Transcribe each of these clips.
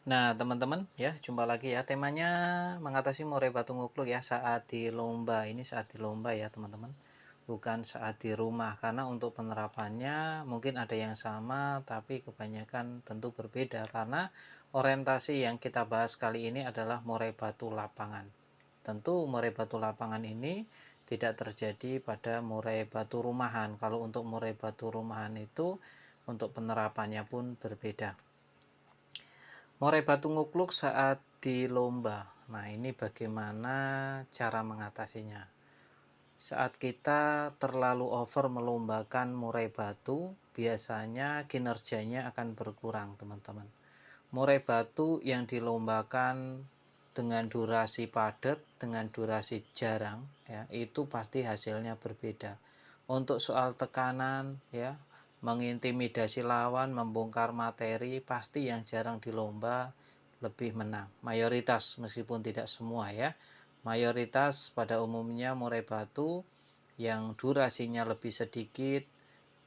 Nah, teman-teman, ya, jumpa lagi ya. Temanya mengatasi murai batu ngukluk ya saat di lomba. Ini saat di lomba ya, teman-teman. Bukan saat di rumah karena untuk penerapannya mungkin ada yang sama tapi kebanyakan tentu berbeda karena orientasi yang kita bahas kali ini adalah murai batu lapangan. Tentu murai batu lapangan ini tidak terjadi pada murai batu rumahan. Kalau untuk murai batu rumahan itu untuk penerapannya pun berbeda. Murai batu ngukluk saat di lomba. Nah, ini bagaimana cara mengatasinya. Saat kita terlalu over melombakan murai batu, biasanya kinerjanya akan berkurang, teman-teman. Murai batu yang dilombakan dengan durasi padat, dengan durasi jarang, ya, itu pasti hasilnya berbeda. Untuk soal tekanan, ya, mengintimidasi lawan, membongkar materi, pasti yang jarang dilomba lebih menang. Mayoritas, meskipun tidak semua ya. Mayoritas pada umumnya murai batu yang durasinya lebih sedikit,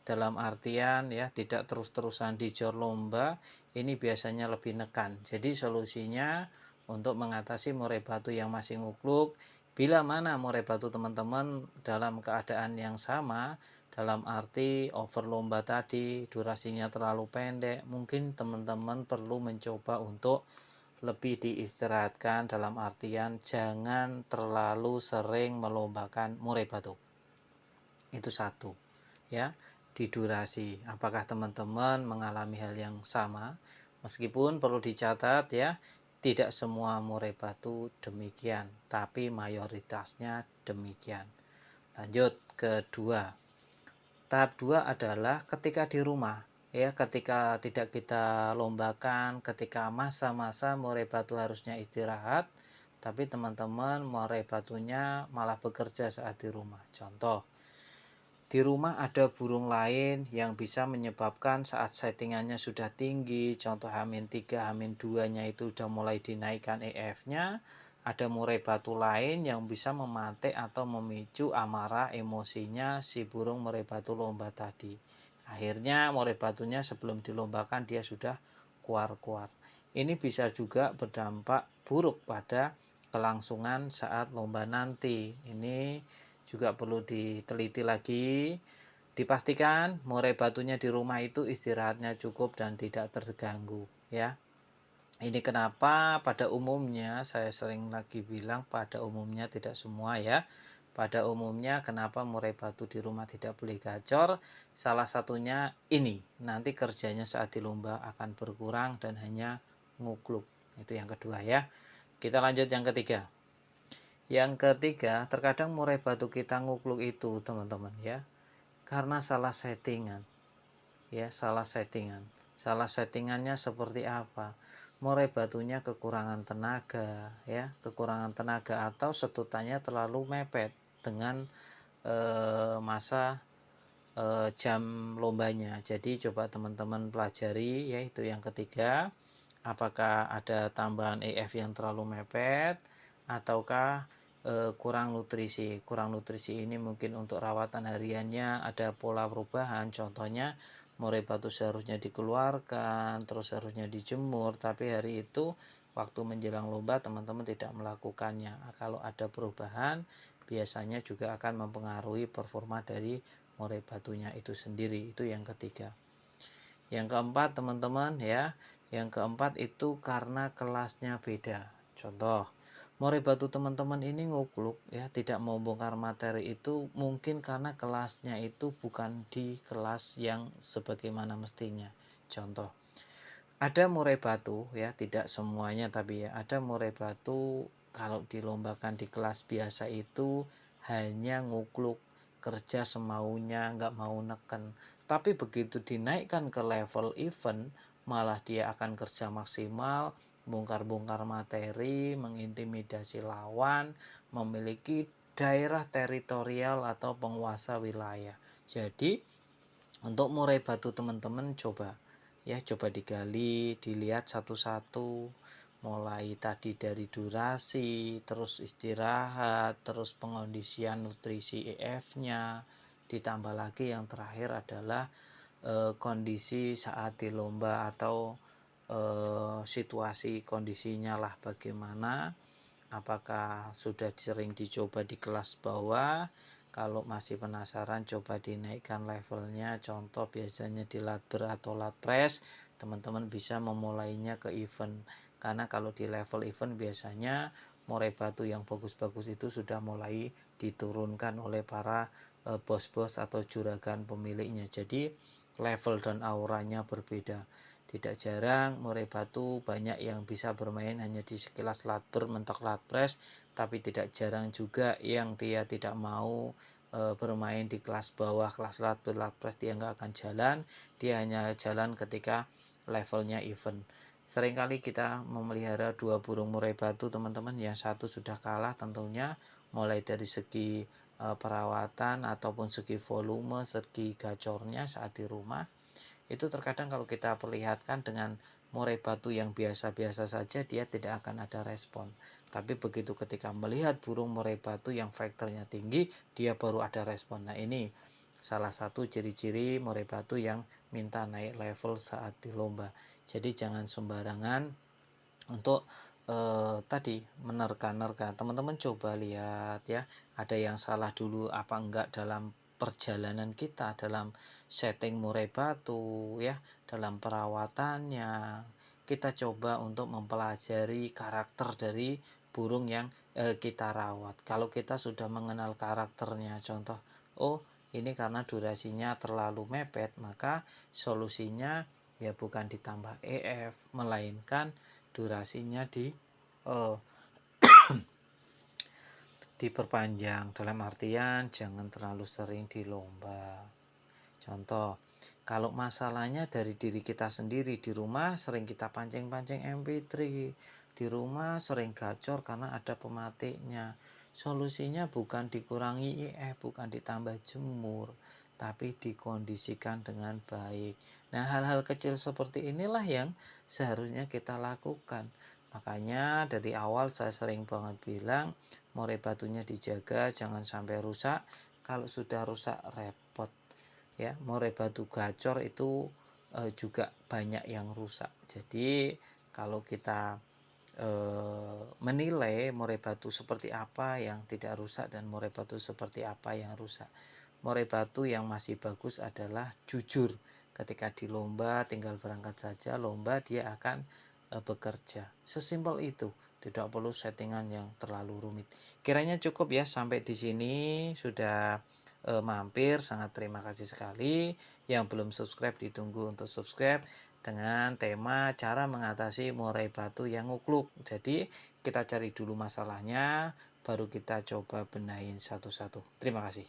dalam artian ya tidak terus-terusan dijor lomba, ini biasanya lebih nekan. Jadi solusinya untuk mengatasi murai batu yang masih ngukluk, bila mana murai batu teman-teman dalam keadaan yang sama, dalam arti over lomba tadi, durasinya terlalu pendek, mungkin teman-teman perlu mencoba untuk lebih diistirahatkan, dalam artian jangan terlalu sering melombakan murai batu. Itu satu ya, di durasi. Apakah teman-teman mengalami hal yang sama? Meskipun perlu dicatat ya, tidak semua murai batu demikian, tapi mayoritasnya demikian. Lanjut kedua. Tahap 2 adalah ketika di rumah. Ya, ketika tidak kita lombakan, ketika masa-masa murai batu harusnya istirahat, tapi teman-teman murai batunya malah bekerja saat di rumah. Contoh, di rumah ada burung lain yang bisa menyebabkan saat settingannya sudah tinggi, contoh H-3, H-2-nya itu sudah mulai dinaikkan EF-nya, ada murai batu lain yang bisa mematik atau memicu amarah emosinya si burung murai batu lomba tadi. Akhirnya murai batunya sebelum dilombakan dia sudah kuar-kuar. Ini bisa juga berdampak buruk pada kelangsungan saat lomba nanti. Ini juga perlu diteliti lagi. Dipastikan murai batunya di rumah itu istirahatnya cukup dan tidak terganggu ya. Ini kenapa pada umumnya saya sering lagi bilang pada umumnya, tidak semua ya. Pada umumnya kenapa murai batu di rumah tidak boleh gacor? Salah satunya ini, nanti kerjanya saat di lomba akan berkurang dan hanya ngukluk. Itu yang kedua ya. Kita lanjut yang ketiga. Yang ketiga, terkadang murai batu kita ngukluk itu, teman-teman ya, karena salah settingan. Ya, salah settingan. Salah settingannya seperti apa? Murai batunya kekurangan tenaga, ya, kekurangan tenaga atau setutannya terlalu mepet dengan masa jam lombanya. Jadi coba teman-teman pelajari ya, itu yang ketiga. Apakah ada tambahan EF yang terlalu mepet ataukah kurang nutrisi. Kurang nutrisi ini mungkin untuk rawatan hariannya ada pola perubahan. Contohnya murai batu seharusnya dikeluarkan, terus seharusnya dijemur, tapi hari itu waktu menjelang lomba teman-teman tidak melakukannya. Kalau ada perubahan, biasanya juga akan mempengaruhi performa dari murai batunya itu sendiri. Itu yang ketiga. Yang keempat, teman-teman ya, yang keempat itu karena kelasnya beda. Contoh, murai batu teman-teman ini ngukluk ya, tidak mau bongkar materi itu mungkin karena kelasnya itu bukan di kelas yang sebagaimana mestinya. Contoh, ada murai batu ya, tidak semuanya tapi ya, ada murai batu kalau dilombakan di kelas biasa itu hanya ngukluk, kerja semaunya, nggak mau neken. Tapi begitu dinaikkan ke level event, malah dia akan kerja maksimal, bongkar-bongkar materi, mengintimidasi lawan, memiliki daerah teritorial atau penguasa wilayah. Jadi untuk murai batu teman-teman coba digali, dilihat satu-satu, mulai tadi dari durasi, terus istirahat, terus pengondisian nutrisi EF-nya, ditambah lagi yang terakhir adalah kondisi saat di lomba atau situasi kondisinya lah bagaimana, apakah sudah sering dicoba di kelas bawah. Kalau masih penasaran, coba dinaikkan levelnya, contoh biasanya di lat ber atau lat press, teman-teman bisa memulainya ke event, karena kalau di level event biasanya murai batu yang bagus-bagus itu sudah mulai diturunkan oleh para bos-bos atau juragan pemiliknya, jadi level dan auranya berbeda. Tidak jarang murai batu banyak yang bisa bermain hanya di sekilas lat ber mentok lat press, tapi tidak jarang juga yang dia tidak mau bermain di kelas bawah, kelas lat ber lat press dia nggak akan jalan, dia hanya jalan ketika levelnya event. Seringkali kita memelihara dua burung murai batu teman-teman, yang satu sudah kalah tentunya, mulai dari segi perawatan ataupun segi volume, segi gacornya saat di rumah. Itu terkadang kalau kita perlihatkan dengan murai batu yang biasa-biasa saja, dia tidak akan ada respon. Tapi begitu ketika melihat burung murai batu yang vektornya tinggi, dia baru ada respon. Nah, ini salah satu ciri-ciri murai batu yang minta naik level saat di lomba. Jadi jangan sembarangan untuk tadi menerka-nerka. Teman-teman coba lihat ya, ada yang salah dulu apa enggak dalam perjalanan kita, dalam setting murai batu ya, dalam perawatannya. Kita coba untuk mempelajari karakter dari burung yang kita rawat. Kalau kita sudah mengenal karakternya, contoh, oh ini karena durasinya terlalu mepet, maka solusinya ya bukan ditambah EF, melainkan durasinya diperpanjang, dalam artian jangan terlalu sering di lomba. Contoh, kalau masalahnya dari diri kita sendiri, di rumah sering kita pancing-pancing MP3, di rumah sering gacor karena ada pematiknya. Solusinya bukan dikurangi IF, bukan ditambah jemur, tapi dikondisikan dengan baik. Nah, hal-hal kecil seperti inilah yang seharusnya kita lakukan. Makanya dari awal saya sering banget bilang, murai batunya dijaga, jangan sampai rusak. Kalau sudah rusak repot ya. Murai batu gacor itu juga banyak yang rusak. Jadi kalau kita menilai murai batu seperti apa yang tidak rusak dan murai batu seperti apa yang rusak, murai batu yang masih bagus adalah jujur. Ketika di lomba tinggal berangkat saja lomba, dia akan bekerja. Sesimpel itu, tidak perlu settingan yang terlalu rumit. Kiranya cukup ya, sampai di sini sudah mampir, sangat terima kasih sekali. Yang belum subscribe ditunggu untuk subscribe, dengan tema cara mengatasi murai batu yang ngukluk. Jadi kita cari dulu masalahnya, baru kita coba benahin satu-satu. Terima kasih.